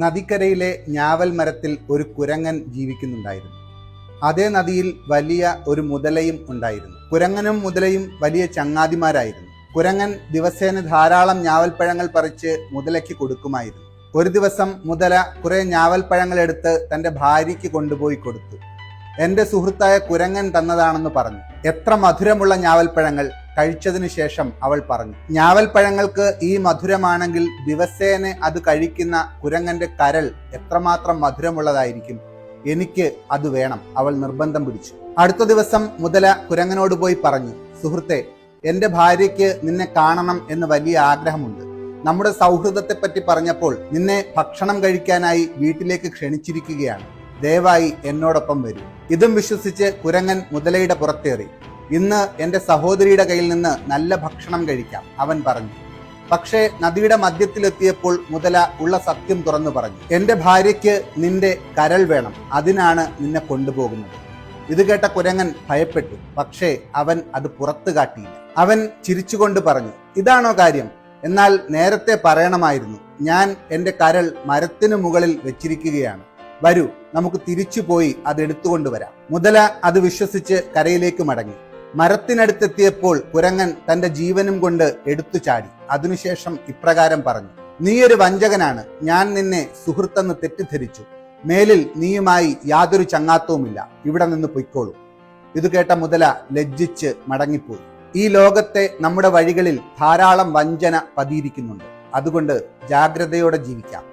നദിക്കരയിലെ ഞാവൽ മരത്തിൽ ഒരു കുരങ്ങൻ ജീവിക്കുന്നുണ്ടായിരുന്നു. അതേ നദിയിൽ വലിയ ഒരു മുതലയും ഉണ്ടായിരുന്നു. കുരങ്ങനും മുതലയും വലിയ ചങ്ങാതിമാരായിരുന്നു. കുരങ്ങൻ ദിവസേന ധാരാളം ഞാവൽപ്പഴങ്ങൾ പറിച്ച് മുതലയ്ക്ക് കൊടുക്കുമായിരുന്നു. ഒരു ദിവസം മുതല കുറെ ഞാവൽപ്പഴങ്ങൾ എടുത്ത് തൻ്റെ ഭാര്യയ്ക്ക് കൊണ്ടുപോയി കൊടുത്തു. എൻ്റെ സുഹൃത്തായ കുരങ്ങൻ തന്നതാണെന്ന് പറഞ്ഞു. എത്ര മധുരമുള്ള ഞാവൽപ്പഴങ്ങൾ! കഴിച്ചതിനു ശേഷം അവൾ പറഞ്ഞു. ഞാവൽപ്പഴങ്ങൾക്ക് ഈ മധുരമാണെങ്കിൽ ദിവസേന അത് കഴിക്കുന്ന കുരങ്ങന്റെ കരൾ എത്രമാത്രം മധുരമുള്ളതായിരിക്കും. എനിക്ക് അത് വേണം, അവൾ നിർബന്ധം പിടിച്ചു. അടുത്ത ദിവസം മുതല കുരങ്ങനോട് പോയി പറഞ്ഞു, സുഹൃത്തെ, എൻ്റെ ഭാര്യയ്ക്ക് നിന്നെ കാണണം എന്ന് വലിയ ആഗ്രഹമുണ്ട്. നമ്മുടെ സൗഹൃദത്തെപ്പറ്റി പറഞ്ഞപ്പോൾ നിന്നെ ഭക്ഷണം കഴിക്കാനായി വീട്ടിലേക്ക് ക്ഷണിച്ചിരിക്കുകയാണ്. ദയവായി എന്നോടൊപ്പം വരൂ. ഇതും വിശ്വസിച്ച് കുരങ്ങൻ മുതലയുടെ പുറത്തേറി. ഇന്ന് എൻ്റെ സഹോദരിയുടെ കയ്യിൽ നിന്ന് നല്ല ഭക്ഷണം കഴിക്കാം, അവൻ പറഞ്ഞു. പക്ഷേ നദിയുടെ മധ്യത്തിലെത്തിയപ്പോൾ മുതല ഉള്ള സത്യം തുറന്നു പറഞ്ഞു. എൻ്റെ ഭാര്യയ്ക്ക് നിന്റെ കരൾ വേണം, അതിനാണ് നിന്നെ കൊണ്ടുപോകുന്നത്. ഇത് കേട്ട കുരങ്ങൻ ഭയപ്പെട്ടു. പക്ഷേ അവൻ അത് പുറത്തു കാട്ടിയില്ല. അവൻ ചിരിച്ചുകൊണ്ട് പറഞ്ഞു, ഇതാണോ കാര്യം? എന്നാൽ നേരത്തെ പറയണമായിരുന്നു. ഞാൻ എൻ്റെ കരൾ മരത്തിനു മുകളിൽ വെച്ചിരിക്കുകയാണ്. വരൂ, നമുക്ക് തിരിച്ചു പോയി അത് എടുത്തുകൊണ്ടുവരാം. മുതല അത് വിശ്വസിച്ച് കരയിലേക്ക് മടങ്ങി. മരത്തിനടുത്തെത്തിയപ്പോൾ കുരങ്ങൻ തന്റെ ജീവനും കൊണ്ട് എടുത്തു ചാടി. അതിനുശേഷം ഇപ്രകാരം പറഞ്ഞു, നീയൊരു വഞ്ചകനാണ്. ഞാൻ നിന്നെ സുഹൃത്തെന്ന് തെറ്റിദ്ധരിച്ചു. മേലിൽ നീയുമായി യാതൊരു ചങ്ങാത്തവുമില്ല. ഇവിടെ നിന്ന് പൊയ്ക്കോളൂ. ഇത് കേട്ട മുതല ലജ്ജിച്ച് മടങ്ങിപ്പോയി. ഈ ലോകത്തെ നമ്മുടെ വഴികളിൽ ധാരാളം വഞ്ചന പതിയിരിക്കുന്നുണ്ട്. അതുകൊണ്ട് ജാഗ്രതയോടെ ജീവിക്കാം.